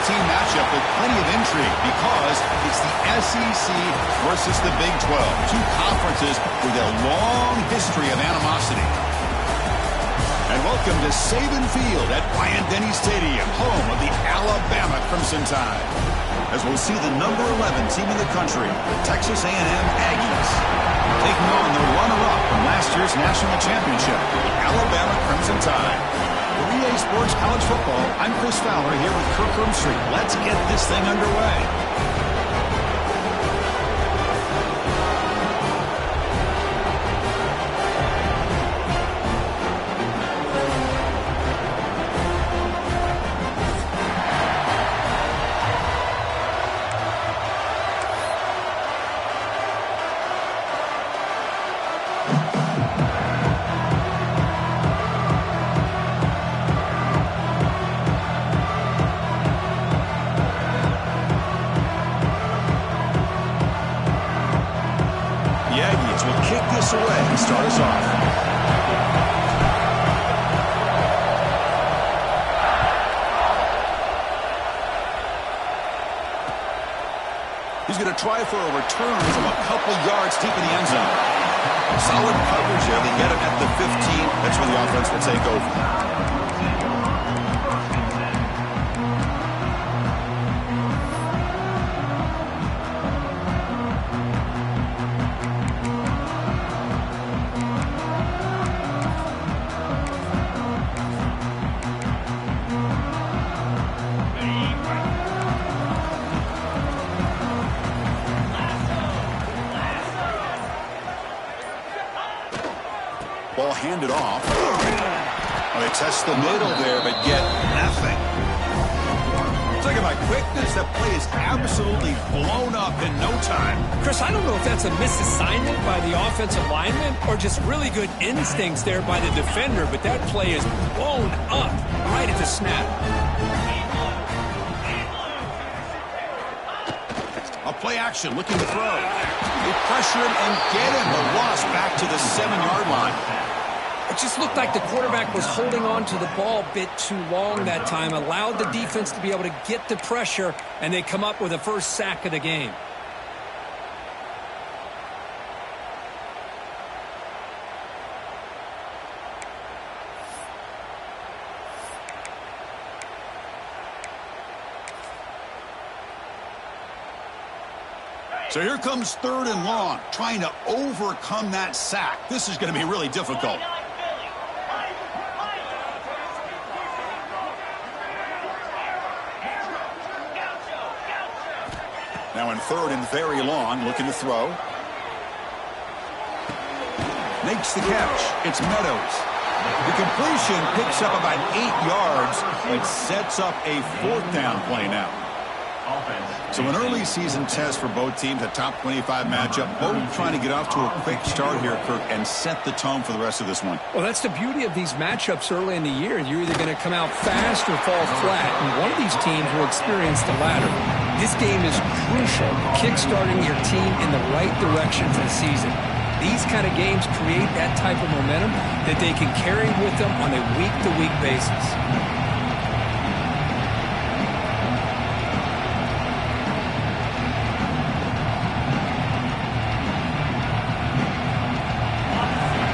team matchup with plenty of intrigue because it's the SEC versus the Big 12. Two conferences with a long history of animosity. And welcome to Saban Field at Bryant-Denny Stadium, home of the Alabama Crimson Tide. As we'll see the number 11 team in the country, the Texas A&M Aggies, taking on the runner-up from last year's national championship, the Alabama Crimson Tide. For EA Sports College Football, I'm Chris Fowler here with Kirk Herbstreit. Let's get this thing underway. Away, start us off. He's going to try for a return from a couple yards deep in the end zone. Solid coverage there. They get him at the 15. That's where the offense will take over. Ball handed off. Well, they test the middle there, but get nothing. Talking about quickness, that play is absolutely blown up in no time. Chris, I don't know if that's a misassignment by the offensive lineman or just really good instincts there by the defender, but that play is blown up right at the snap. A play action, looking to throw. They pressure him and get him. The loss back to the 7-yard line. It just looked like the quarterback was holding on to the ball a bit too long that time, allowed the defense to be able to get the pressure, and they come up with the first sack of the game. So here comes 3rd and long, trying to overcome that sack. This is going to be really difficult. Now in 3rd and very long, looking to throw. Makes the catch. It's Meadows. The completion picks up about 8 yards, but sets up a 4th down play now. So an early season test for both teams, a top 25 matchup, both trying to get off to a quick start here, Kirk, and set the tone for the rest of this one. Well, that's the beauty of these matchups early in the year. You're either going to come out fast or fall flat, and one of these teams will experience the latter. This game is crucial, kickstarting your team in the right direction for the season. These kind of games create that type of momentum that they can carry with them on a week-to-week basis.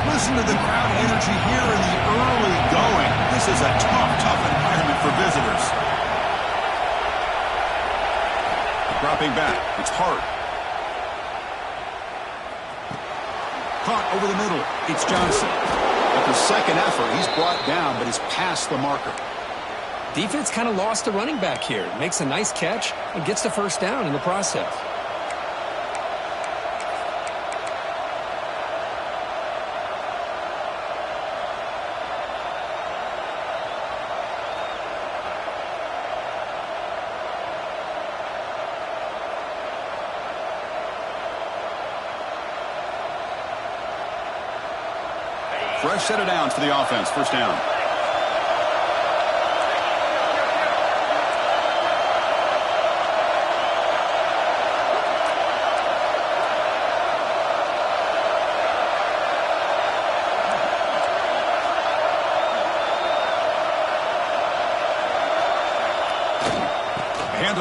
Listen to the crowd energy here in the early going. This is a tough environment for visitors. Dropping back. It's hard. Caught over the middle. It's Johnson. At the second effort, he's brought down, but he's past the marker. Defense kind of lost the running back here. Makes a nice catch and gets the first down in the process. Fresh set of downs for the offense. First down.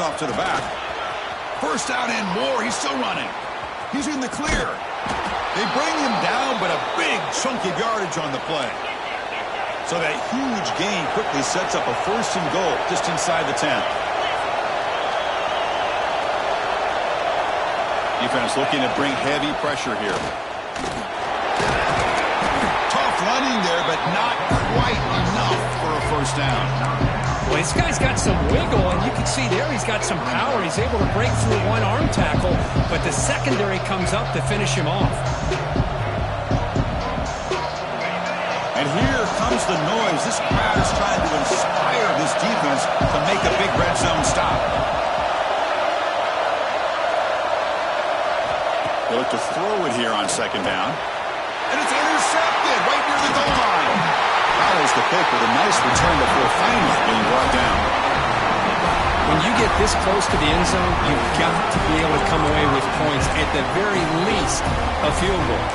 off to the back. First down and more. He's still running. He's in the clear. They bring him down, but a big chunk of yardage on the play. So that huge gain quickly sets up a 1st and goal just inside the 10. Defense looking to bring heavy pressure here. Tough running there, but not quite enough for a 1st down. Well, this guy's got some wiggle, and you can see there he's got some power. He's able to break through one arm tackle, but the secondary comes up to finish him off. And here comes the noise. This crowd is trying to inspire this defense to make a big red zone stop. They look to throw it here on 2nd down. And it's intercepted right near the goal line. Follows the pick with a nice return before finally being brought down. When you get this close to the end zone, you've got to be able to come away with points, at the very least a field goal.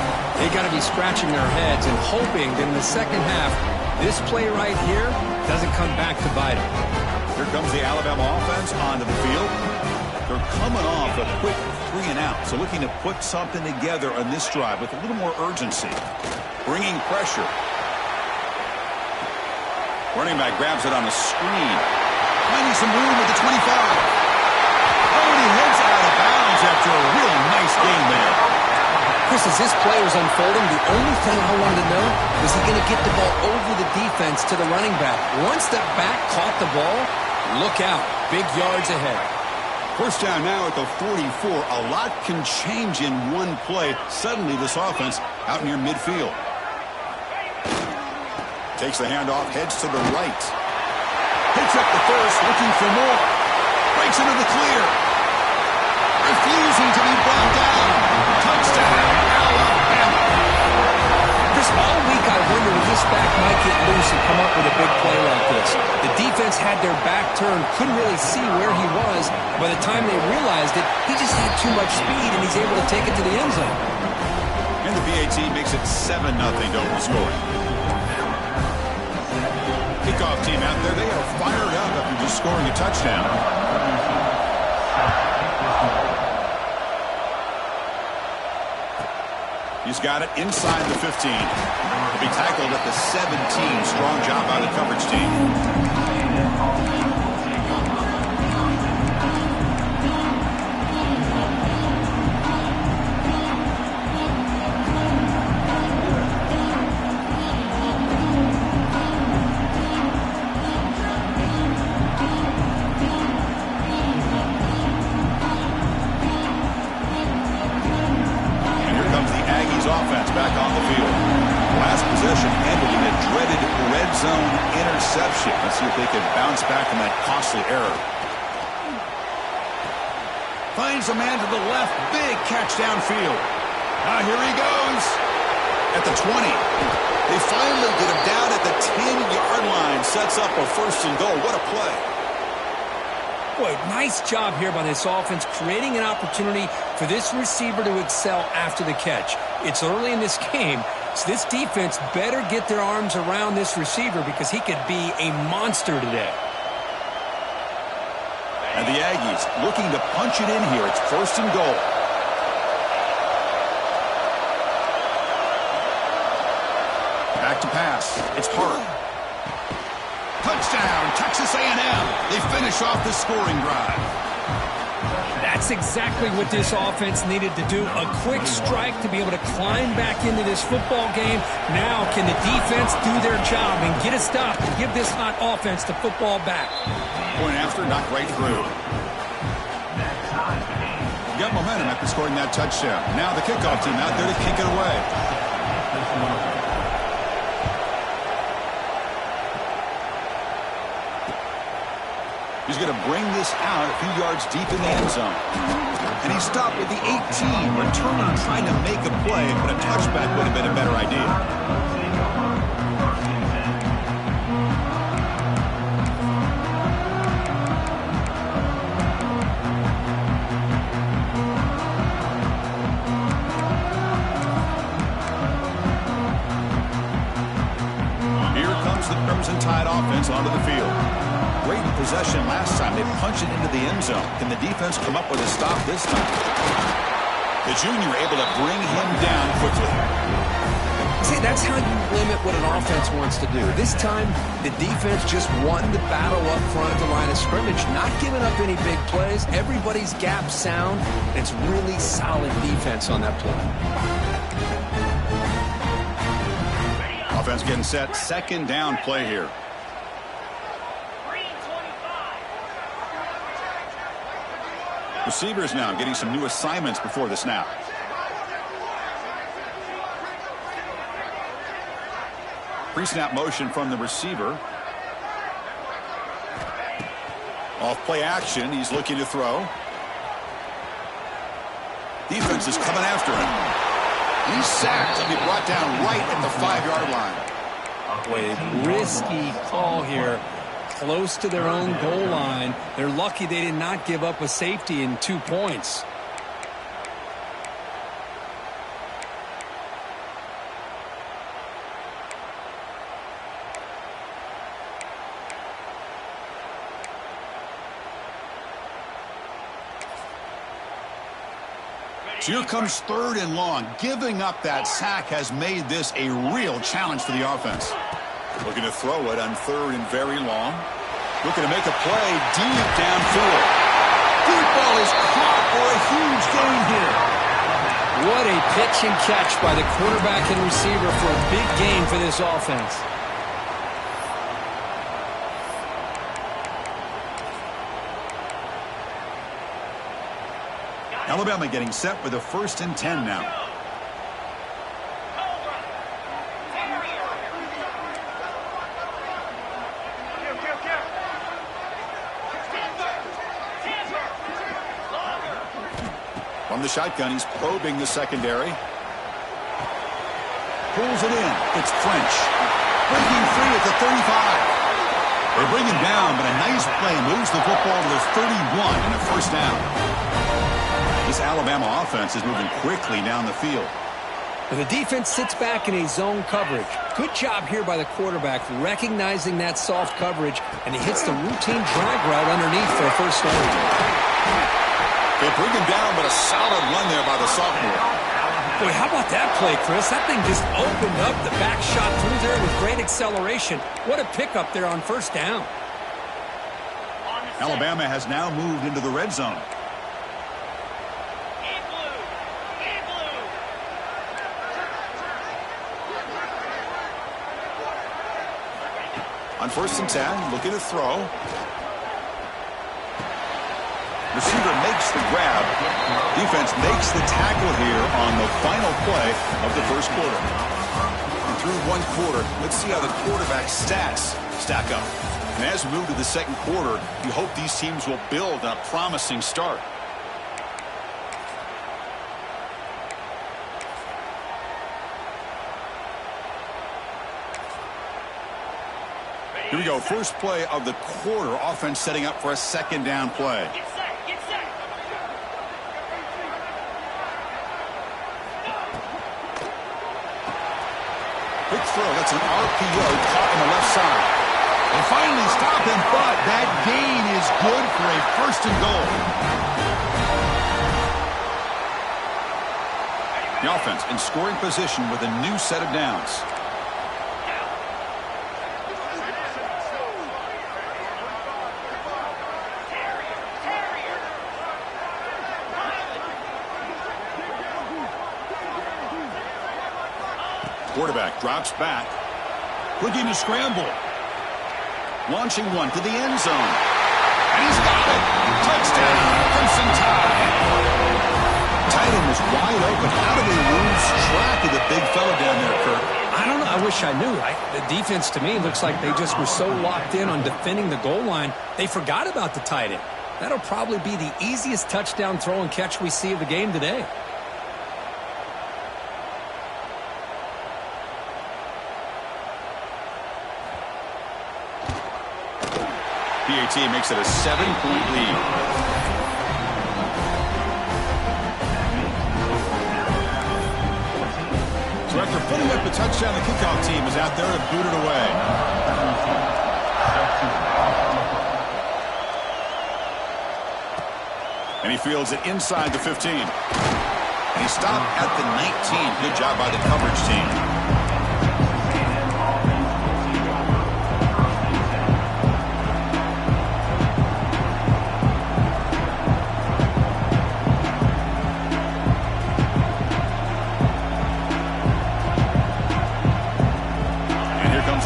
They got to be scratching their heads and hoping that in the second half, this play right here doesn't come back to bite them. Here comes the Alabama offense onto the field. They're coming off a quick 3 and out, so looking to put something together on this drive with a little more urgency. Bringing pressure. Running back grabs it on the screen. Finding some room at the 25. Oh, and he heads out of bounds after a real nice gain there. Chris, as this play was unfolding, the only thing I wanted to know was he going to get the ball over the defense to the running back. Once the back caught the ball, look out. Big yards ahead. 1st down now at the 44. A lot can change in one play. Suddenly this offense out near midfield. Takes the handoff, heads to the right. Picks up the first, looking for more. Breaks into the clear. Refusing to be brought down. Touchdown, Alabama. Chris, all week I wondered if this back might get loose and come up with a big play like this. The defense had their back turned, couldn't really see where he was. By the time they realized it, he just had too much speed, and he's able to take it to the end zone. And the BAT makes it 7-0 to open the scoring. Kickoff team out there, they are fired up after just scoring a touchdown. He's got it inside the 15. He'll be tackled at the 17. Strong job by the coverage team. Offense back on the field. Last possession ended in a dreaded red zone interception. Let's see if they can bounce back from that costly error. Finds a man to the left. Big catch downfield. Here he goes. At the 20. They finally get him down at the 10-yard line. Sets up a 1st and goal. What a play. Boy, nice job here by this offense, creating an opportunity for this receiver to excel after the catch. It's early in this game, so this defense better get their arms around this receiver because he could be a monster today. And the Aggies looking to punch it in here. It's 1st and goal. Back to pass. It's Hart. Touchdown, Texas A&M. They finish off the scoring drive. That's exactly what this offense needed to do. A quick strike to be able to climb back into this football game. Now can the defense do their job and get a stop and give this hot offense the football back? Point after, knocked right through. Got momentum after scoring that touchdown. Now the kickoff team out there to kick it away. He's going to bring this out a few yards deep in the end zone. And he stopped at the 18, returning, trying to make a play, but a touchback would have been a better idea. Here comes the Crimson Tide offense onto the field. Great possession last time. They punched it into the end zone. Can the defense come up with a stop this time? The junior able to bring him down quickly. See, that's how you limit what an offense wants to do. This time, the defense just won the battle up front at the line of scrimmage, not giving up any big plays. Everybody's gap sound. It's really solid defense on that play. Offense getting set. Second down play here. Receivers now getting some new assignments before the snap. Pre-snap motion from the receiver. Off play action. He's looking to throw. Defense is coming after him. He's sacked. He'll be brought down right at the 5-yard line. A risky call here. Close to their own goal line. They're lucky they did not give up a safety in 2 points. So here comes 3rd and long. Giving up that sack has made this a real challenge for the offense. Looking to throw it on 3rd and very long. Looking to make a play deep downfield. Deep ball is caught for a huge gain here. What a pitch and catch by the quarterback and receiver for a big gain for this offense. Alabama getting set with a 1st and 10 now. From the shotgun, he's probing the secondary. Pulls it in. It's French. Breaking free at the 35. They bring him down, but a nice play moves the football to the 31 and a 1st down. This Alabama offense is moving quickly down the field. The defense sits back in a zone coverage. Good job here by the quarterback recognizing that soft coverage, and he hits the routine drag route underneath for a 1st down. They bring him down, but a solid run there by the sophomore. Boy, how about that play, Chris? That thing just opened up. The back shot through there with great acceleration. What a pickup there on 1st down. Alabama has now moved into the red zone. On 1st and 10, looking to throw. Receiver makes the grab. Defense makes the tackle here on the final play of the 1st quarter. And through 1 quarter, let's see how the quarterback's stats stack up. And as we move to the 2nd quarter, we hope these teams will build on a promising start. Here we go. First play of the quarter. Offense setting up for a 2nd down play. Get set. Get set. Quick throw. That's an RPO caught on the left side. They finally stop him, but that gain is good for a 1st and goal. The offense in scoring position with a new set of downs. Quarterback drops back. Looking to scramble. Launching one to the end zone. And he's got it. Touchdown, Crimson Tide. Tight end was wide open. How do they lose track of the big fella down there, Kirk? I don't know. I wish I knew. The defense, to me, looks like they just were so locked in on defending the goal line, they forgot about the tight end. That'll probably be the easiest touchdown throw and catch we see of the game today. PAT makes it a 7-point lead. So after putting up a touchdown, the kickoff team is out there to boot it away. And he fields it inside the 15. And he stopped at the 19. Good job by the coverage team.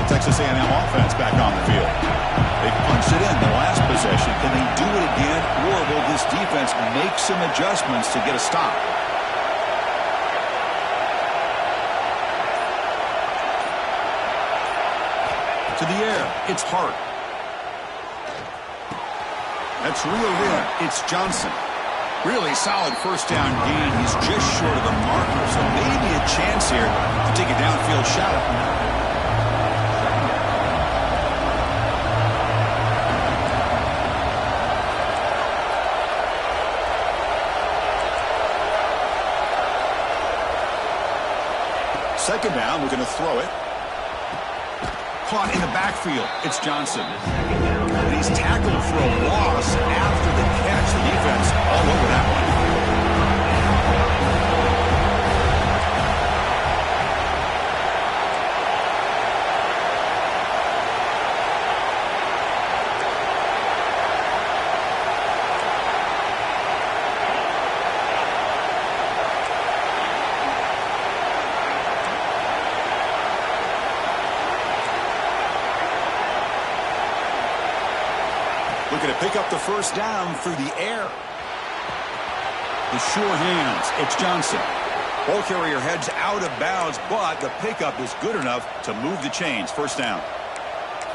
Texas A&M offense back on the field. They punched it in the last possession. Can they do it again? Or will this defense make some adjustments to get a stop? To the air. It's Hart. That's reeled in. It's Johnson. Really solid first down gain. He's just short of the marker, so maybe a chance here to take a downfield shot. Second down, we're going to throw it. Caught in the backfield. It's Johnson. And he's tackled for a loss after the catch. The defense all over that one. Looking to pick up the first down through the air. The sure hands. It's Johnson. Ball carrier heads out of bounds, but the pickup is good enough to move the chains. First down.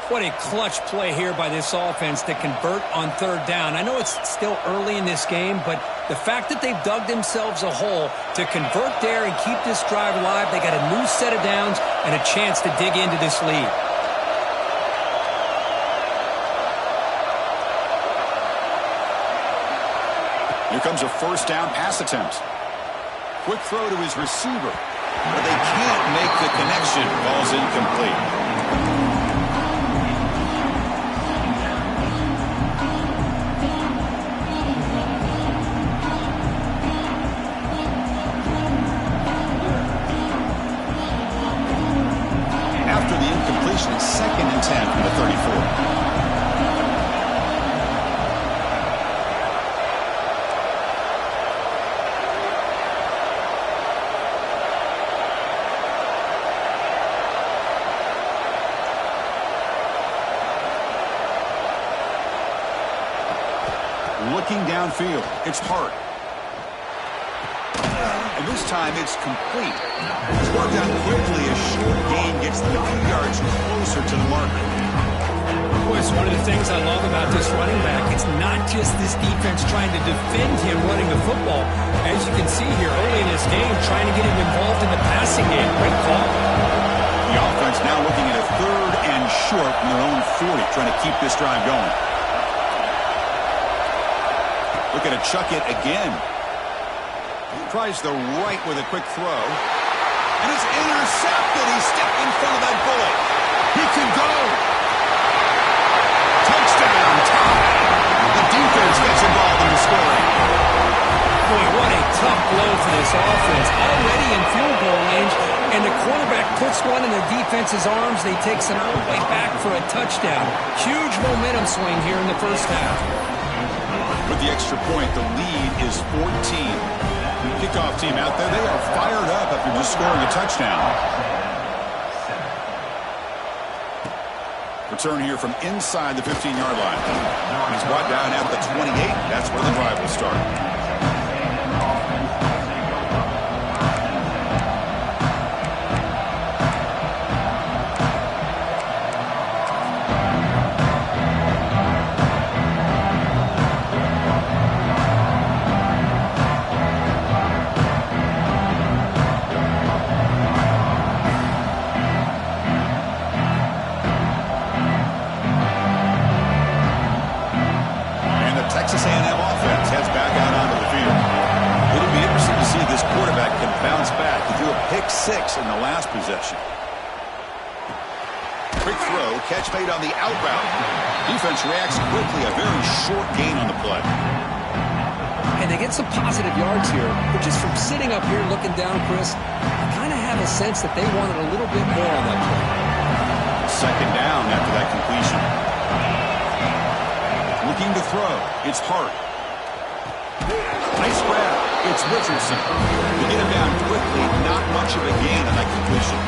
What a clutch play here by this offense to convert on third down. I know it's still early in this game, but the fact that they've dug themselves a hole to convert there and keep this drive alive, they got a new set of downs and a chance to dig into this lead. Here comes a first down pass attempt. Quick throw to his receiver. But they can't make the connection. Ball's incomplete. After the incompletion, 2nd and 10 from the 34. Looking downfield, it's Hart. And this time it's complete. It's worked out quickly as short gain gets them a few yards closer to the marker. Boy, it's one of the things I love about this running back. It's not just this defense trying to defend him running the football. As you can see here early in this game, trying to get him involved in the passing game. Great call. The offense now looking at a 3rd and short from their own 40, trying to keep this drive going. Looking to chuck it again. He tries the right with a quick throw. And it's intercepted. He stepped in front of that bullet. He can go. Touchdown, tie. The defense gets involved in the scoring. Boy, what a tough blow for this offense. Already in field goal range, and the quarterback puts one in the defense's arms. They take some all the way back for a touchdown. Huge momentum swing here in the first half. With the extra point, the lead is 14. Kickoff team out there, they are fired up after just scoring a touchdown. Return here from inside the 15-yard line. He's brought down at the 28. That's where the drive will start. Texas A&M offense heads back out onto the field. It'll be interesting to see if this quarterback can bounce back. He threw a pick-6 in the last possession. Quick throw, catch made on the outroute. Defense reacts quickly, a very short gain on the play. get some positive yards here, but just from sitting up here looking down, Chris, I kind of have a sense that they wanted a little bit more on that play. Second down after that completion. Looking to throw. It's Hart. Nice grab. It's Richardson. To get him down quickly, not much of a gain on that completion.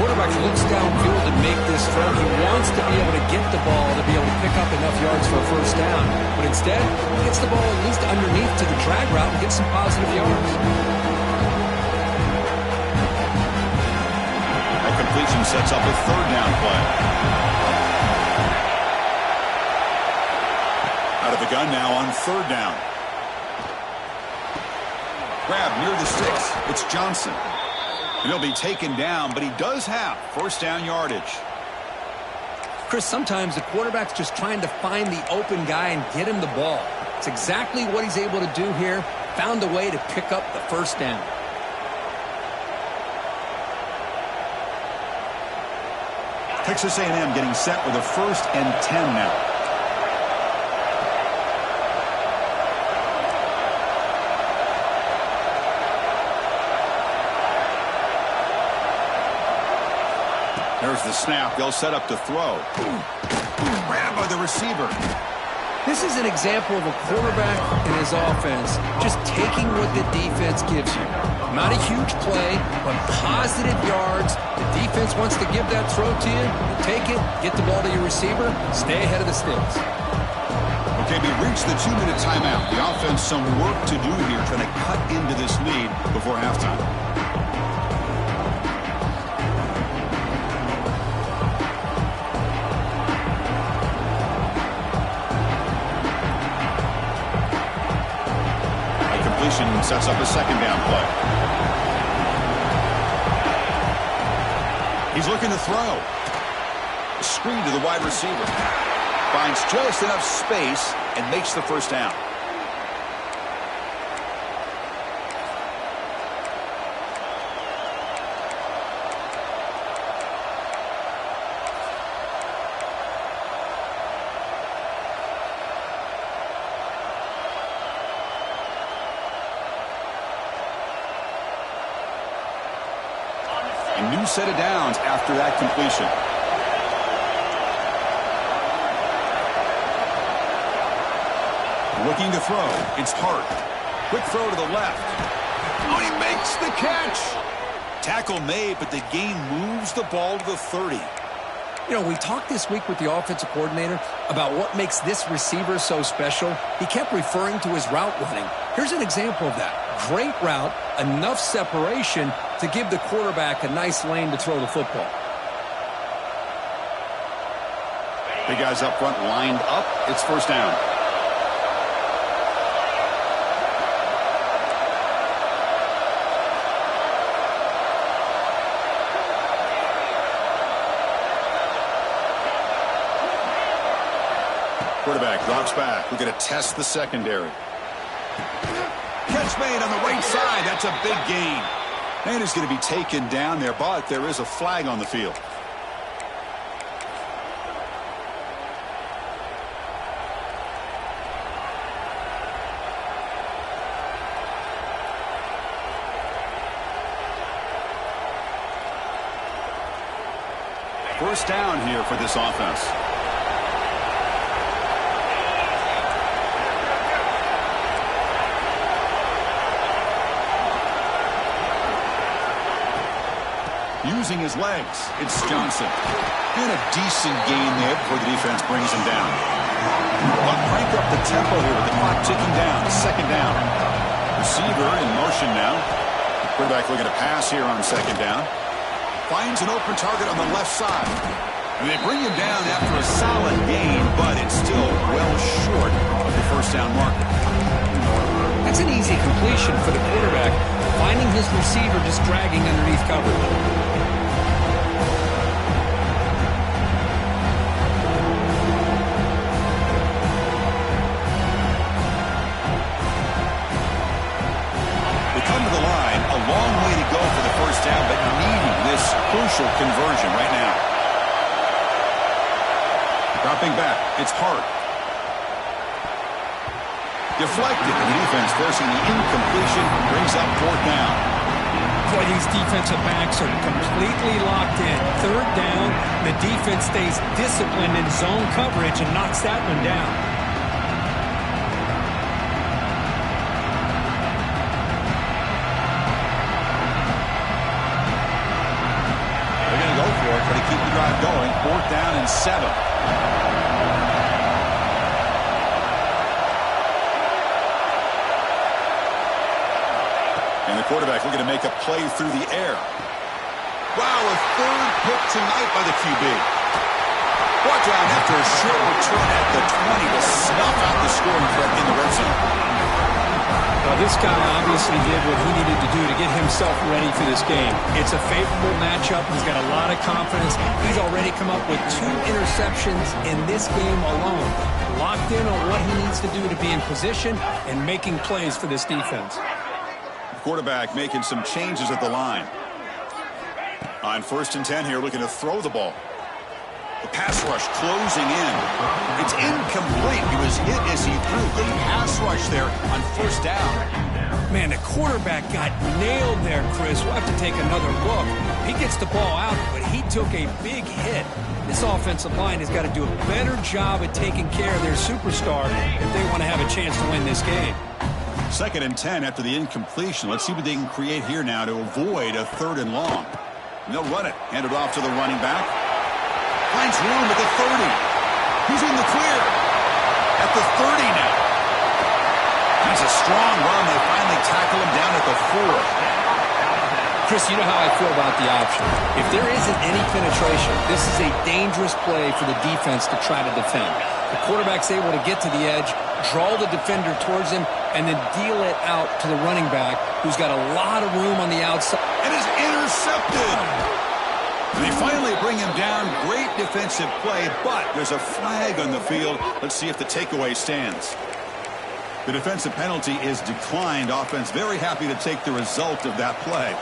Quarterback looks downfield to make this throw. He wants to be able to get the ball to be able to pick up enough yards for a first down. But instead, he gets the ball at least underneath to the drag route and gets some positive yards. That completion sets up a third down play. Out of the gun now on third down. Grab near the sticks. It's Johnson. And he'll be taken down, but he does have first down yardage. Chris, sometimes the quarterback's just trying to find the open guy and get him the ball. It's exactly what he's able to do here. Found a way to pick up the first down. Texas A&M getting set with a 1st and 10 now. There's the snap. They'll set up to throw. Grabbed by the receiver. This is an example of a quarterback and his offense just taking what the defense gives you. Not a huge play, but positive yards. The defense wants to give that throw to you. You take it, get the ball to your receiver, stay ahead of the sticks. Okay, we reached the 2-minute timeout. The offense some work to do here, trying to cut into this lead before halftime. Sets up a second down play. He's looking to throw. Screen to the wide receiver. Finds just enough space and makes the first down. A new set of downs after that completion. Looking to throw. It's Hart. Quick throw to the left. Oh, he makes the catch. Tackle made, but the gain moves the ball to the 30. You know, we talked this week with the offensive coordinator about what makes this receiver so special. He kept referring to his route running. Here's an example of that. Great route, enough separation to give the quarterback a nice lane to throw the football. Big guys up front lined up. It's first down. Quarterback drops back. We're going to test the secondary. Catch made on the right side. That's a big gain. And he's going to be taken down there, but there is a flag on the field. First down here for this offense. Using his legs, it's Johnson. And a decent gain there before the defense brings him down. But crank up the tempo here with the clock ticking down. Second down. Receiver in motion now. Quarterback looking to pass here on second down. Finds an open target on the left side. And they bring him down after a solid gain, but it's still well short of the first down marker. That's an easy completion for the quarterback, finding his receiver just dragging underneath coverage. Long way to go for the first down, but needing this crucial conversion right now. Dropping back, it's Hart. Deflected. The defense forcing the incompletion brings up fourth down. Boy, these defensive backs are completely locked in. Third down, the defense stays disciplined in zone coverage and knocks that one down. They're going to go for it, but to keep the drive going. Fourth down and 7. And the quarterback looking to make a play through the air. Wow, a third pick tonight by the QB. Brought down after a short return at the 20 to snuff out the scoring threat in the red zone. Well, this guy obviously did what he needed to do to get himself ready for this game. It's a favorable matchup. He's got a lot of confidence. He's already come up with 2 interceptions in this game alone. Locked in on what he needs to do to be in position and making plays for this defense. Quarterback making some changes at the line. On 1st and 10 here, looking to throw the ball. The pass rush closing in. It's incomplete. He was hit as he threw. Good pass rush there on 1st down. Man, the quarterback got nailed there, Chris. We'll have to take another look. He gets the ball out, but he took a big hit. This offensive line has got to do a better job at taking care of their superstar if they want to have a chance to win this game. 2nd and 10 after the incompletion. Let's see what they can create here now to avoid a 3rd and long. And they'll run it. Hand it off to the running back. Finds room at the 30. He's in the clear. At the 30 now. That's a strong run. They finally tackle him down at the 4. Chris, you know how I feel about the option. If there isn't any penetration, this is a dangerous play for the defense to try to defend. The quarterback's able to get to the edge, draw the defender towards him, and then deal it out to the running back, who's got a lot of room on the outside. And is intercepted. And they finally bring him down. Great defensive play, but there's a flag on the field. Let's see if the takeaway stands. The defensive penalty is declined. Offense very happy to take the result of that play.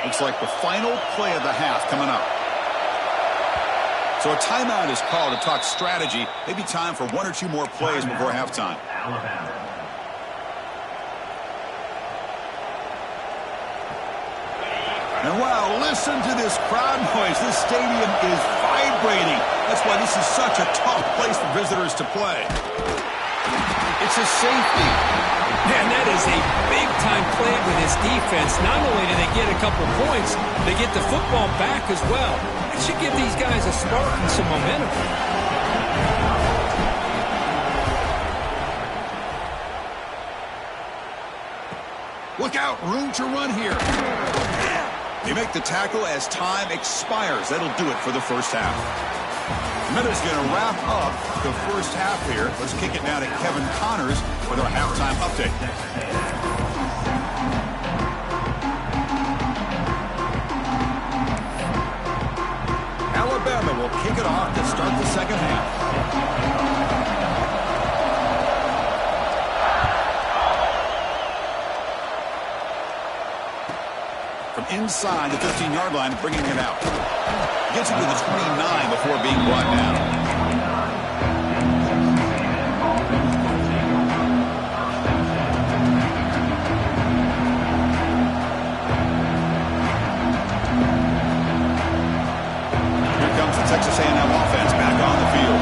Looks like the final play of the half coming up. So a timeout is called to talk strategy. Maybe time for 1 or 2 more plays before halftime. And wow, listen to this crowd noise. This stadium is vibrating. That's why this is such a tough place for visitors to play. It's a safety. Man, that is a big-time play with this defense. Not only do they get a couple points, they get the football back as well. It should give these guys a spark and some momentum. Look out, room to run here. They make the tackle as time expires. That'll do it for the first half. Minutes going to wrap up the first half here. Let's kick it now to Kevin Connors with our halftime update. Alabama will kick it off to start the second half. From inside the 15-yard line, bringing it out. Gets it to the 29 before being brought down. Here comes the Texas A&M offense back on the field.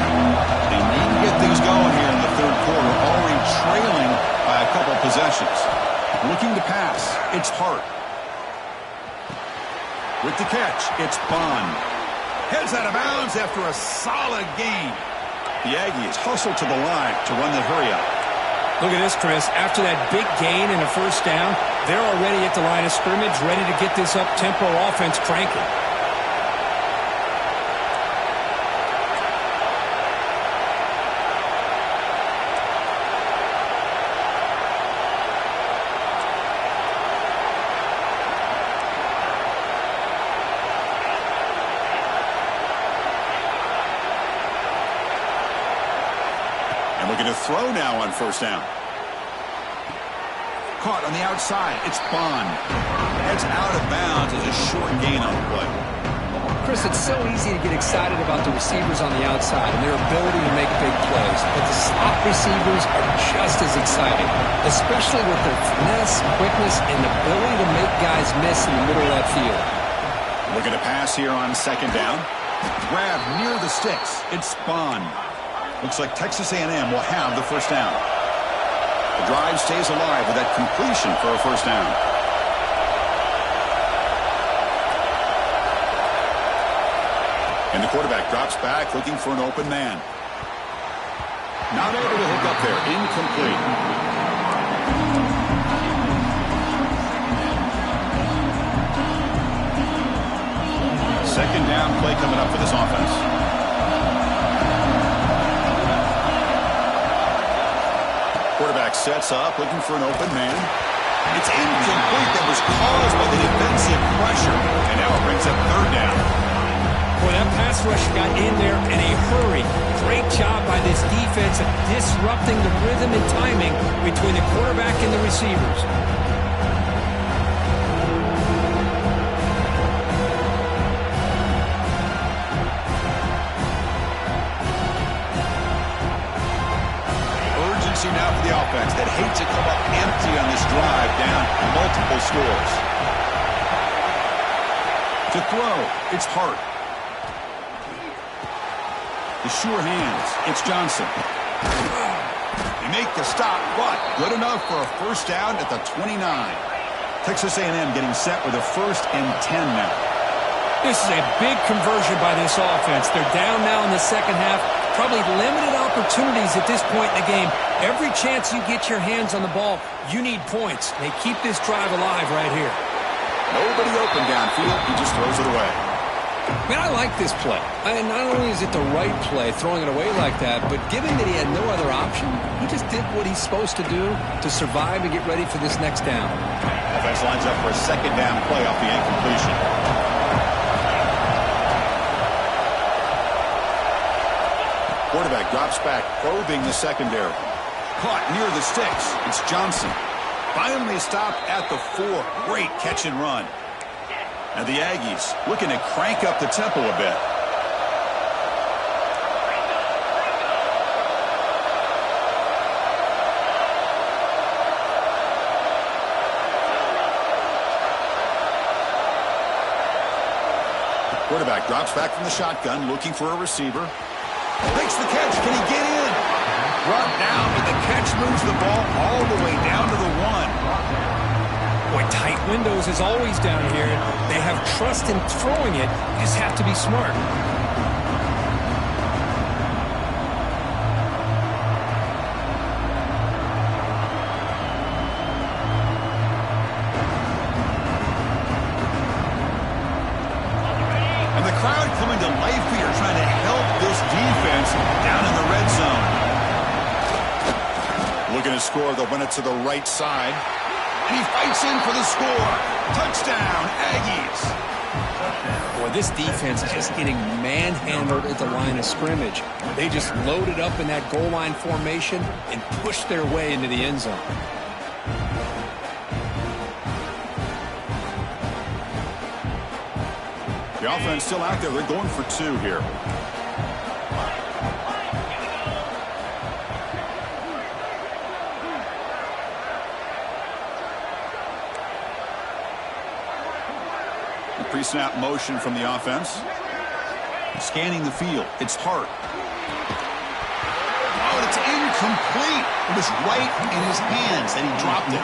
They need to get things going here in the third quarter, already trailing by a couple possessions. Looking to pass, it's Hart. With the catch, it's Bond. Heads out of bounds after a solid gain. The Aggies hustle to the line to run the hurry-up. Look at this, Chris. After that big gain and a first down, they're already at the line of scrimmage, ready to get this up-tempo offense cranking. And looking to throw now on first down. Caught on the outside. It's Bond. Heads out of bounds as a short gain on the play. Chris, it's so easy to get excited about the receivers on the outside and their ability to make big plays. But the slot receivers are just as exciting, especially with their finesse, quickness, and ability to make guys miss in the middle of that field. Looking to pass here on second down. Grab near the sticks. It's Bond. Looks like Texas A&M will have the first down. The drive stays alive with that completion for a first down. And the quarterback drops back looking for an open man. Not able to hook up there. Incomplete. Second down play coming up for this offense. Quarterback sets up, looking for an open man. It's incomplete. That was caused by the defensive pressure. And now it brings up third down. Boy, that pass rush got in there in a hurry. Great job by this defense of disrupting the rhythm and timing between the quarterback and the receivers. Urgency now for the offense that hates to come up empty on this drive down multiple scores. To throw, it's Hart. The sure hands. It's Johnson. They make the stop, but good enough for a first down at the 29. Texas A&M getting set with a 1st and 10 now. This is a big conversion by this offense. They're down now in the second half. Probably limited opportunities at this point in the game. Every chance you get your hands on the ball, you need points. They keep this drive alive right here. Nobody open downfield. He just throws it away. Man, I like this play. And not only is it the right play, throwing it away like that, but given that he had no other option, he just did what he's supposed to do to survive and get ready for this next down. Offense lines up for a second down play off the incompletion. Quarterback drops back, probing the secondary. Caught near the sticks. It's Johnson. Finally stopped at the 4. Great catch and run. And the Aggies looking to crank up the tempo a bit. Quarterback drops back from the shotgun, looking for a receiver. Makes the catch. Can he get in? Brought down, but the catch moves the ball all the way down to the 1. Boy, tight windows is always down here. They have trust in throwing it. You just have to be smart. And the crowd coming to life here, trying to help this defense down in the red zone. Looking to score, they'll run it to the right side. And he fights in for the score. Touchdown, Aggies. Boy, this defense is just getting manhandled at the line of scrimmage. They just loaded up in that goal line formation and pushed their way into the end zone. The offense still out there. They're going for 2 here. Pre-snap motion from the offense. Scanning the field. It's Hart. Oh, it's incomplete. It was right in his hands, and he dropped it.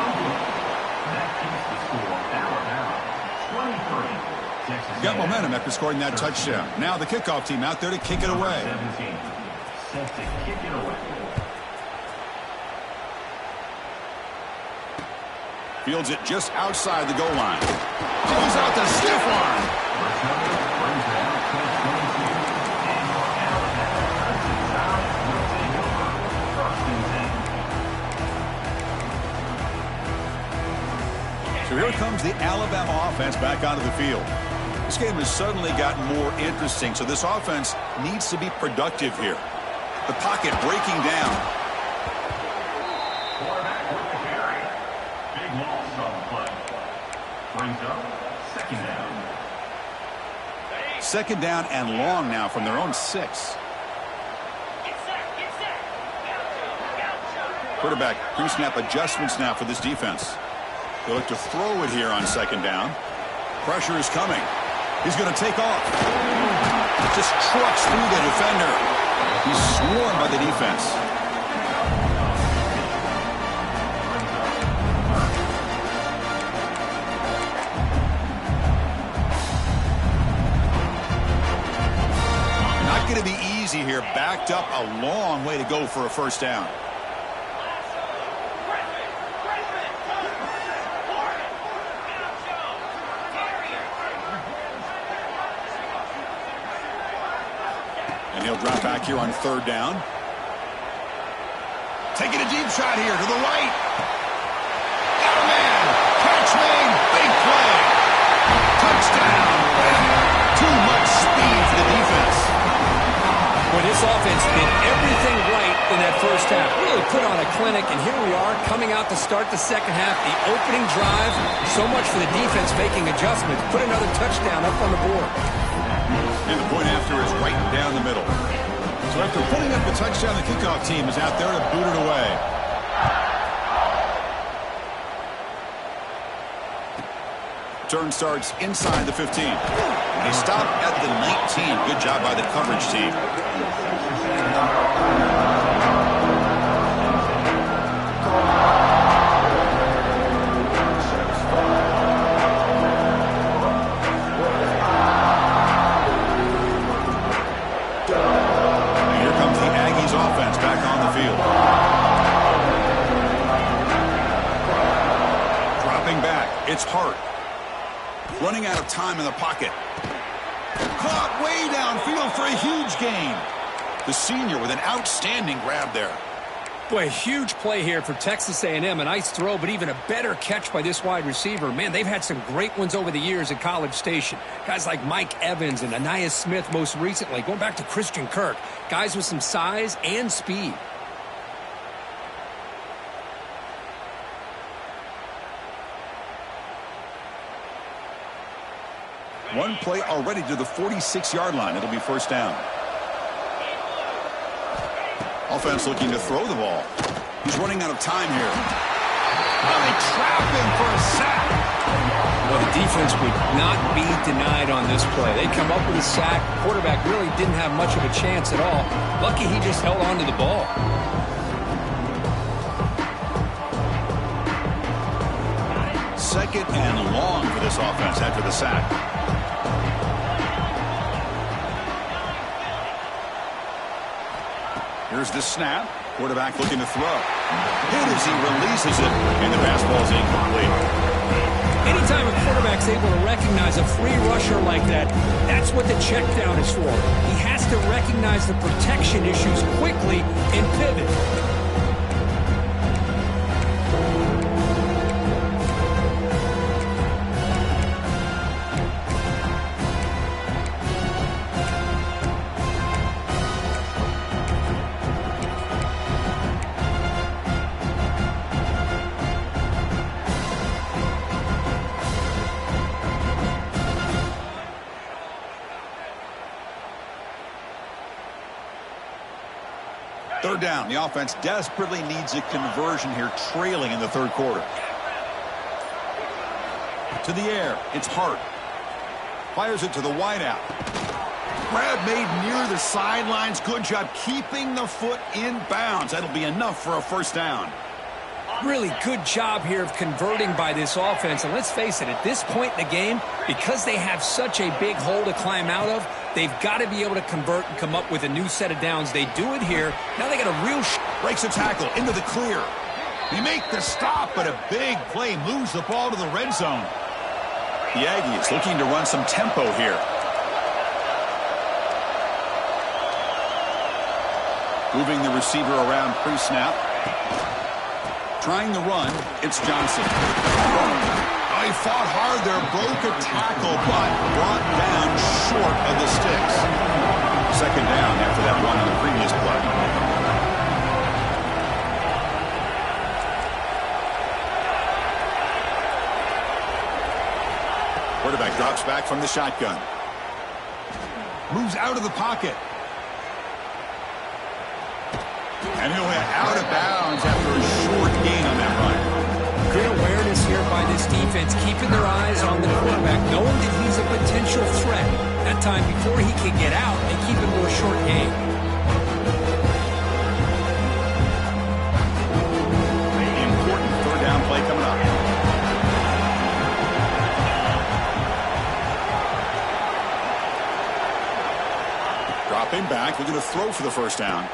Got momentum after scoring that touchdown. Now the kickoff team out there to kick it away. Fields it just outside the goal line. Throws out the stiff arm. So here comes the Alabama offense back onto the field. This game has suddenly gotten more interesting, so this offense needs to be productive here. The pocket breaking down. Quarterback with the carry. Big loss on the play. Brings up second down. Second down and long now from their own 6. Quarterback pre-snap adjustments now for this defense. They'll look to throw it here on second down. Pressure is coming. He's going to take off. Just trucks through the defender. He's swarmed by the defense. Not going to be easy here. Backed up a long way to go for a first down. And he'll drop back here on third down. Taking a deep shot here to the right. Got a man. Catch made. Big play. Touchdown. Too much speed for the defense. Well, this offense did everything right in that first half. Really put on a clinic, and here we are coming out to start the second half. The opening drive, so much for the defense making adjustments. Put another touchdown up on the board. And the point after is right down the middle. So after putting up the touchdown, the kickoff team is out there to boot it away. Turn starts inside the 15. They stop at the 19. Good job by the coverage team. And here comes the Aggies offense back on the field. Dropping back. It's Hart. Running out of time in the pocket. Caught way downfield for a huge gain. The senior with an outstanding grab there. Boy, a huge play here for Texas A&M. A nice throw, but even a better catch by this wide receiver. Man, they've had some great ones over the years at College Station. Guys like Mike Evans and Anais Smith most recently. Going back to Christian Kirk. Guys with some size and speed. One play already to the 46-yard line. It'll be first down. Offense looking to throw the ball. He's running out of time here. Oh, they trap him for a sack. Well, the defense would not be denied on this play. They come up with a sack. Quarterback really didn't have much of a chance at all. Lucky he just held on to the ball. Second and long for this offense after the sack. Here's the snap. Quarterback looking to throw. Hit as he releases it, and the pass ball is incomplete. Anytime a quarterback's able to recognize a free rusher like that, that's what the check down is for. He has to recognize the protection issues quickly and pivot. Third down. The offense desperately needs a conversion here, trailing in the third quarter. To the air. It's Hart. Fires it to the wideout. Grab made near the sidelines. Good job keeping the foot in bounds. That'll be enough for a first down. Really good job here of converting by this offense. And let's face it, at this point in the game, because they have such a big hole to climb out of, they've got to be able to convert and come up with a new set of downs. They do it here. Now they got a real breaks a tackle into the clear. They make the stop, but a big play moves the ball to the red zone. The Aggies looking to run some tempo here. Moving the receiver around pre-snap. Trying the run, it's Johnson. Oh, he fought hard there, broke a tackle, but brought down short of the sticks. Second down after that run on the previous play. quarterback drops back from the shotgun. Moves out of the pocket. And he'll hit out of bounds after a short gain on that run. Good awareness here by this defense, keeping their eyes on the quarterback, knowing that he's a potential threat. That time, before he can get out, they keep him to a short gain. Important third down play coming up. Dropping back, looking to throw for the first down.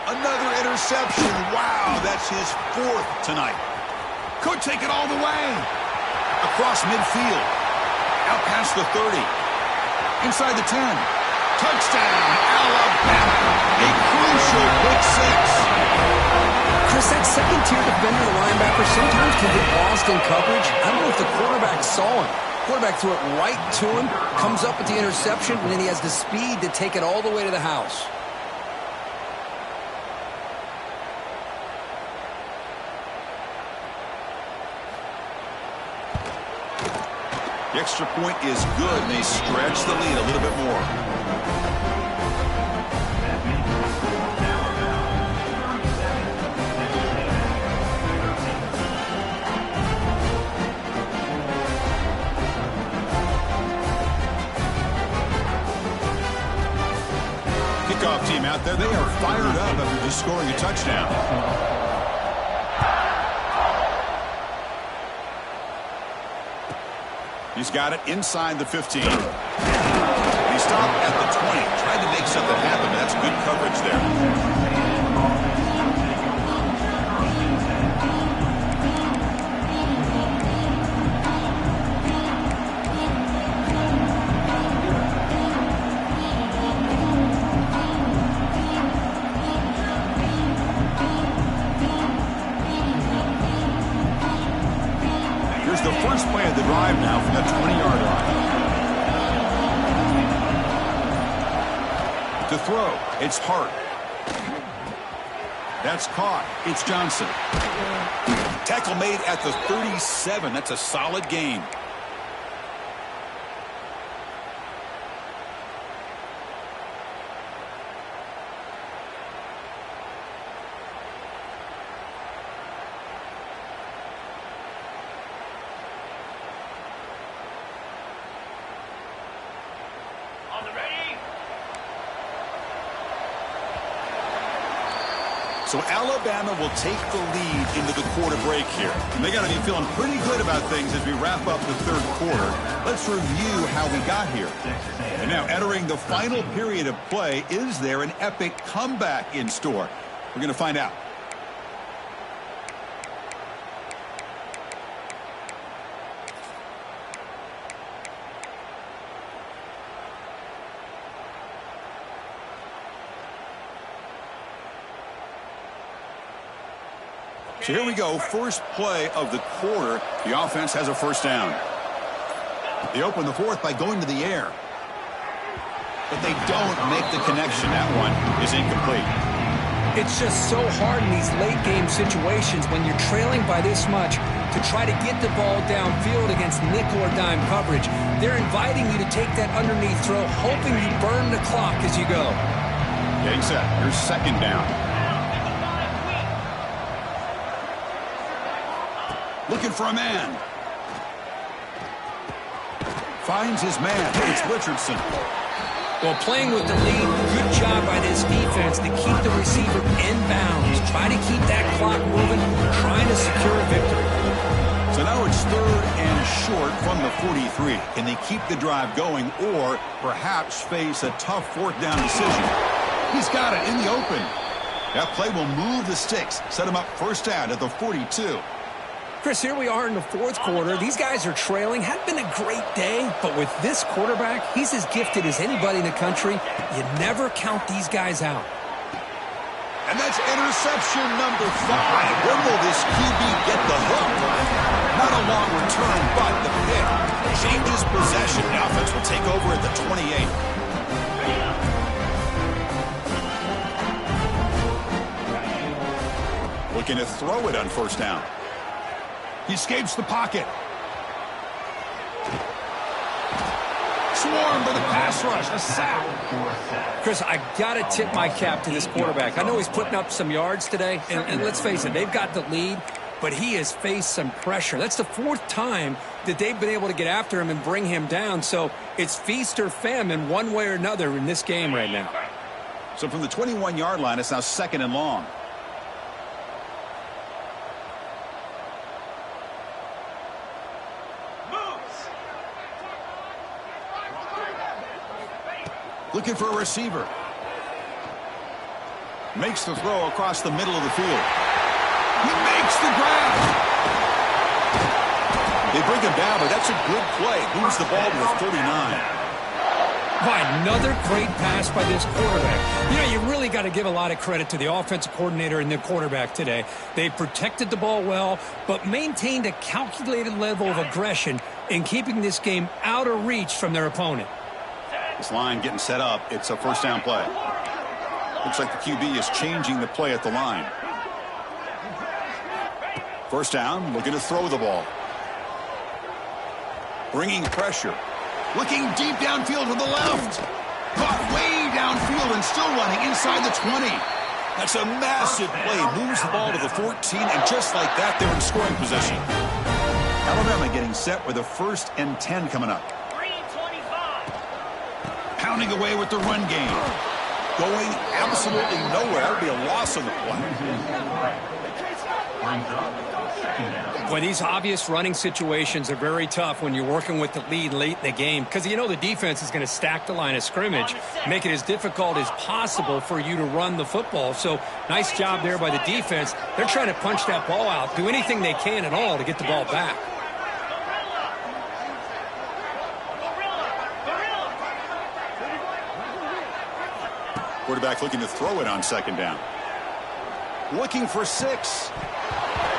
Another interception. Wow, that's his 4th tonight. Could take it all the way. Across midfield. Out past the 30. Inside the 10. Touchdown, Alabama. A crucial pick 6. Chris, that second-tier defender linebacker sometimes can get lost in coverage. I don't know if the quarterback saw him. Quarterback threw it right to him, comes up with the interception, and then he has the speed to take it all the way to the house. The extra point is good, and they stretch the lead a little bit more. Kickoff team out there, they are fired up after just scoring a touchdown. He's got it inside the 15. He stopped at the 20. Tried to make something happen, but that's good coverage there. The first play of the drive now from the 20-yard line. To throw, it's Hart. That's caught. It's Johnson. Tackle made at the 37. That's a solid gain. So Alabama will take the lead into the quarter break here. And they got to be feeling pretty good about things as we wrap up the third quarter. Let's review how we got here. And now entering the final period of play, is there an epic comeback in store? We're going to find out. So here we go, first play of the quarter. The offense has a first down. They open the fourth by going to the air. But they don't make the connection. That one is incomplete. It's just so hard in these late-game situations when you're trailing by this much to try to get the ball downfield against nickel or dime coverage. They're inviting you to take that underneath throw, hoping you burn the clock as you go. Getting set. Here's second down. Looking for a man. Finds his man. It's Richardson. Well, playing with the lead, good job by this defense to keep the receiver in bounds. Try to keep that clock moving, trying to secure a victory. So now it's third and short from the 43. Can they keep the drive going or perhaps face a tough fourth down decision? He's got it in the open. That play will move the sticks, set him up first down at the 42. Chris, here we are in the fourth quarter. These guys are trailing. Hadn't been a great day, but with this quarterback, he's as gifted as anybody in the country. You never count these guys out. And that's interception number 5. When will this QB get the hook? Not a long return, but the pick changes possession. The offense will take over at the 28. Looking to throw it on first down. He escapes the pocket. warm by the pass rush. A sack. Chris, I got to tip my cap to this quarterback. I know he's putting up some yards today, and let's face it, they've got the lead, but he has faced some pressure. That's the 4th time that they've been able to get after him and bring him down. So it's feast or famine one way or another in this game right now. So from the 21-yard line, it's now 2nd and long. Looking for a receiver. Makes the throw across the middle of the field. He makes the grab. They bring him down, but that's a good play. Moves the ball to the 39. Another great pass by this quarterback. You know, you really got to give a lot of credit to the offensive coordinator and the quarterback today. They protected the ball well, but maintained a calculated level of aggression in keeping this game out of reach from their opponent. This line getting set up. It's a first down play. Looks like the QB is changing the play at the line. First down, looking to throw the ball. Bringing pressure. Looking deep downfield to the left. Caught way downfield and still running inside the 20. That's a massive play. Moves the ball to the 14, and just like that, they're in scoring position. Alabama getting set with a 1st and 10 coming up. Pounding away with the run game. Going absolutely nowhere. That would be a loss on the play. Boy, these obvious running situations are very tough when you're working with the lead late in the game, because you know the defense is going to stack the line of scrimmage, make it as difficult as possible for you to run the football. So nice job there by the defense. They're trying to punch that ball out, do anything they can at all to get the ball back. Quarterback looking to throw it on 2nd down. Looking for 6.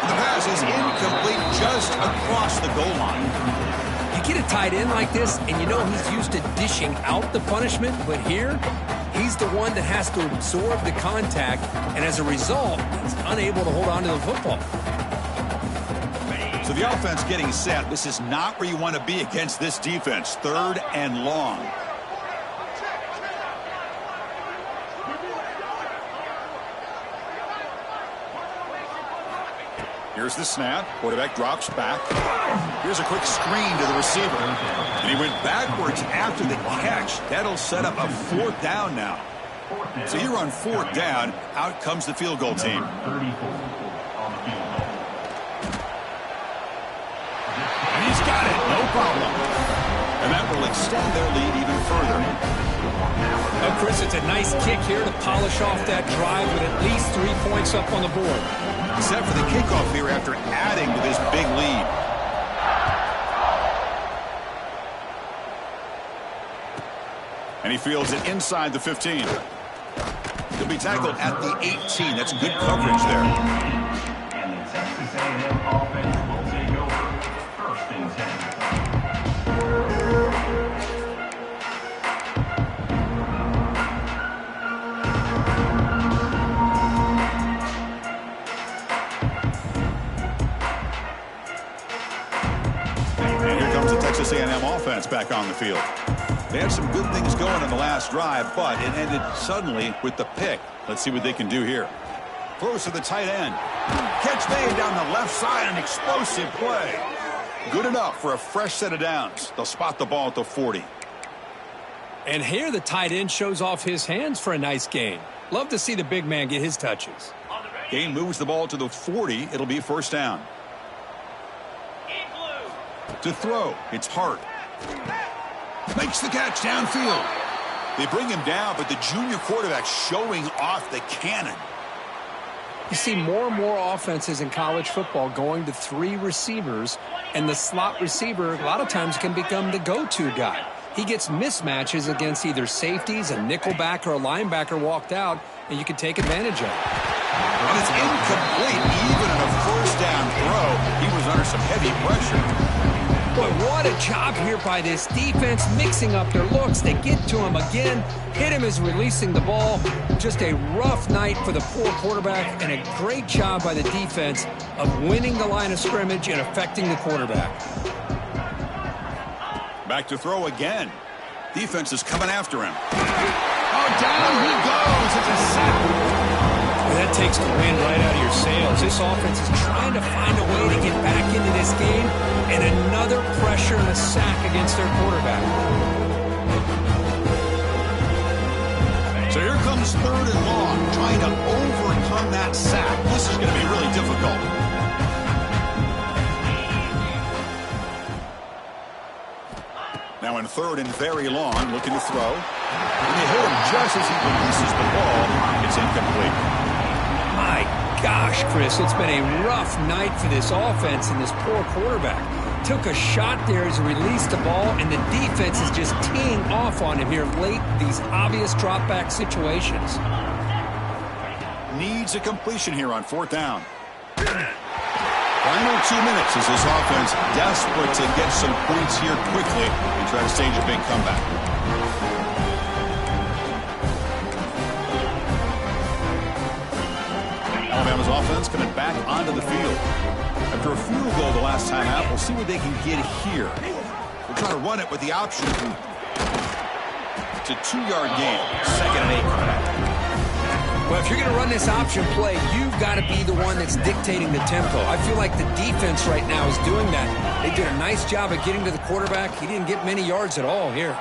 The pass is incomplete just across the goal line. You get a tight end like this, and you know he's used to dishing out the punishment, but here, he's the one that has to absorb the contact, and as a result, he's unable to hold on to the football. So the offense getting set. This is not where you want to be against this defense. 3rd and long. Here's the snap. Quarterback drops back. Here's a quick screen to the receiver. And he went backwards after the catch. That'll set up a 4th down now. So you're on 4th down. Out comes the field goal team. And he's got it. No problem. And that will extend their lead even further. Oh, Chris, it's a nice kick here to polish off that drive with at least 3 points up on the board. Set for the kickoff here after adding to this big lead. And he fields it inside the 15. He'll be tackled at the 18. That's good coverage there. And the Texas A&M offense will take over 1st and 10. Texas A&M offense back on the field. They had some good things going in the last drive, but it ended suddenly with the pick. Let's see what they can do here. Throws to the tight end. Catch made down the left side, an explosive play. Good enough for a fresh set of downs. They'll spot the ball at the 40. And here the tight end shows off his hands for a nice gain. Love to see the big man get his touches. Gain moves the ball to the 40. It'll be 1st down. To throw, it's Hart. Makes the catch downfield. They bring him down, but the junior quarterback showing off the cannon. You see more and more offenses in college football going to 3 receivers, and the slot receiver a lot of times can become the go-to guy. He gets mismatches against either safeties, a nickelback, or a linebacker walked out, and you can take advantage of it. And it's incomplete. Even in a 1st down throw, he was under some heavy pressure. Boy, what a job here by this defense, mixing up their looks. They get to him again, hit him as releasing the ball. Just a rough night for the poor quarterback, and a great job by the defense of winning the line of scrimmage and affecting the quarterback. Back to throw again. Defense is coming after him. Oh, down he goes. It's a sack. That takes the wind right out of your sails. This offense is trying to find a way to get back into this game, and another pressure and a sack against their quarterback. So here comes 3rd and long, trying to overcome that sack. This is going to be really difficult. Now in 3rd and very long, looking to throw. And they hit him just as he releases the ball. It's incomplete. My gosh, Chris, it's been a rough night for this offense and this poor quarterback. Took a shot there as he released the ball, and the defense is just teeing off on him here late, these obvious drop-back situations. Needs a completion here on 4th down. Final 2 minutes as this offense desperate to get some points here quickly and try to stage a big comeback. Alabama's offense coming back onto the field. After a field goal the last time out, we'll see what they can get here. We'll try to run it with the option. It's a 2-yard gain. 2nd and 8 coming up. Well, if you're going to run this option play, you've got to be the one that's dictating the tempo. I feel like the defense right now is doing that. They did a nice job of getting to the quarterback. He didn't get many yards at all here.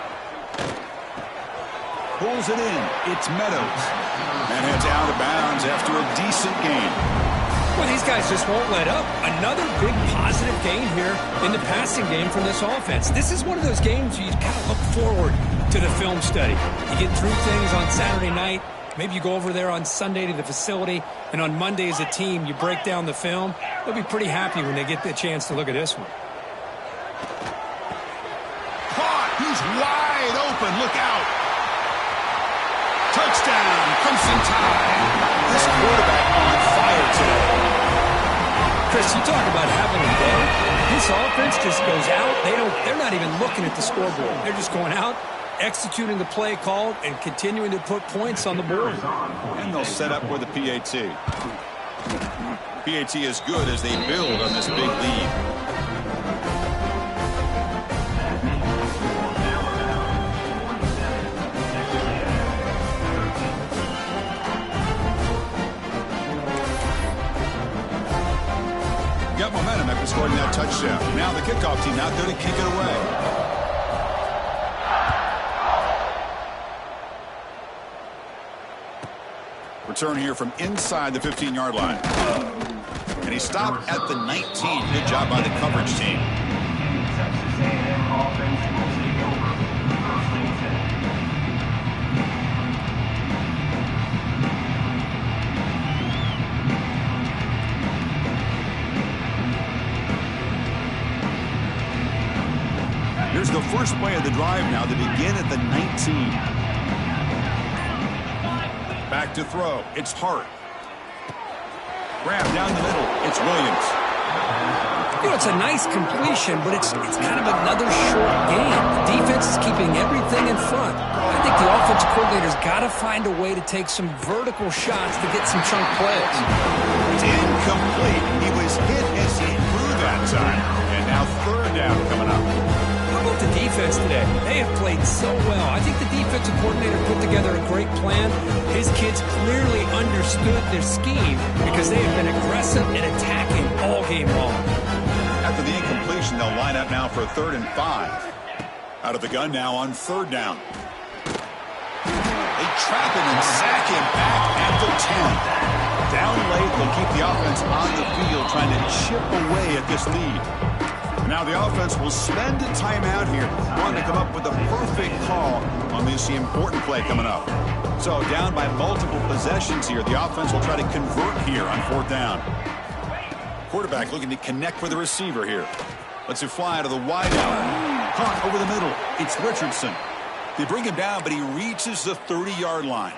Pulls it in. It's Meadows. And heads out of bounds after a decent gain. Well, these guys just won't let up. Another big positive gain here in the passing game from this offense. This is one of those games you kind of look forward to the film study. You get through things on Saturday night. Maybe you go over there on Sunday to the facility, and on Monday as a team, you break down the film. They'll be pretty happy when they get the chance to look at this one. Caught. He's wide open. Look out. Touchdown. Crimson Tide. This quarterback on fire today. Chris, you talk about having a day. This offense just goes out. They're not even looking at the scoreboard. They're just going out, executing the play called, and continuing to put points on the board. And they'll set up with the PAT. PAT is good as they build on this big lead. Got momentum after scoring that touchdown. Now the kickoff team out there to kick it away. Return here from inside the 15-yard line. And he stopped at the 19. Good job by the coverage team. Here's the first play of the drive now to begin at the 19. Back to throw. It's Hart. Grab down the middle. It's Williams. You know, it's a nice completion, but it's kind of another short game. The defense is keeping everything in front. I think the offensive coordinator's got to find a way to take some vertical shots to get some chunk plays. It's incomplete. He was hit as he threw that time. And now 3rd down coming up. How about the defense today? They have played so well. I think the defensive coordinator put together a great plan. His kids clearly understood their scheme because they have been aggressive and attacking all game long. After the incompletion, they'll line up now for 3rd and 5. Out of the gun now on 3rd down. They trap him and sack him back at the 10. Down late, they'll keep the offense on the field trying to chip away at this lead. Now the offense will spend a timeout here, wanting to come up with a perfect call on this important play coming up. So down by multiple possessions here, the offense will try to convert here on 4th down. Quarterback looking to connect with the receiver here. Lets it fly out of the wide out. Caught over the middle. It's Richardson. They bring him down, but he reaches the 30-yard line.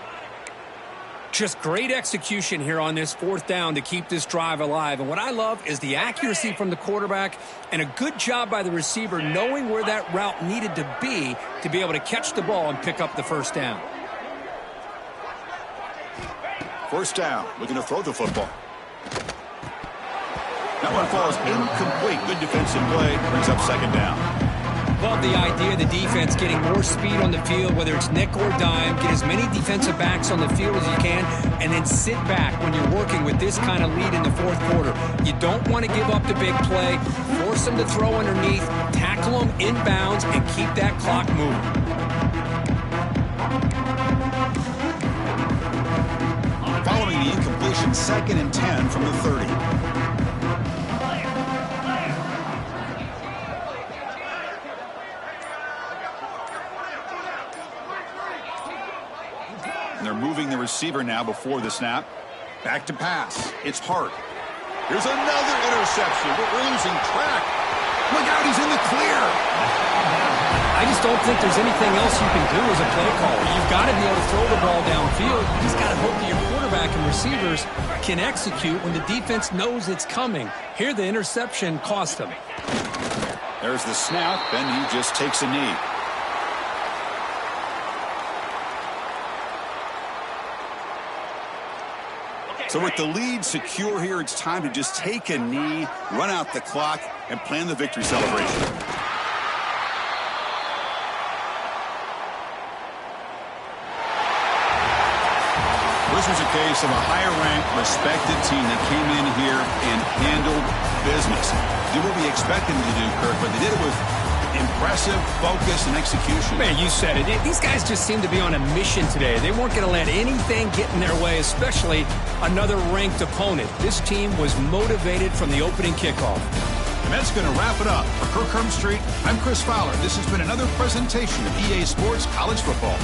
Just great execution here on this 4th down to keep this drive alive. And what I love is the accuracy from the quarterback and a good job by the receiver knowing where that route needed to be able to catch the ball and pick up the 1st down. 1st down, looking to throw the football. That one falls incomplete. Good defensive play, brings up 2nd down. Love the idea of the defense getting more speed on the field, whether it's nickel or dime. Get as many defensive backs on the field as you can, and then sit back when you're working with this kind of lead in the fourth quarter. You don't want to give up the big play. Force them to throw underneath, tackle them inbounds, and keep that clock moving. Following the incompletion, 2nd and 10 from the 30. And they're moving the receiver now before the snap. Back to pass. It's Hart. Here's another interception. We're losing track. Look out, he's in the clear. I just don't think there's anything else you can do as a play caller. You've got to be able to throw the ball downfield. You just got to hope that your quarterback and receivers can execute when the defense knows it's coming. Here, the interception cost them. There's the snap, and he just takes a knee. So with the lead secure here, it's time to just take a knee, run out the clock, and plan the victory celebration. This was a case of a higher-ranked, respected team that came in here and handled business. Did what we expected them to do, Kirk, but they did it with impressive focus and execution. Man, you said it. These guys just seem to be on a mission today. They weren't going to let anything get in their way, especially another ranked opponent. This team was motivated from the opening kickoff. And that's going to wrap it up. For Kirk Herbstreit, I'm Chris Fowler. This has been another presentation of EA Sports College Football.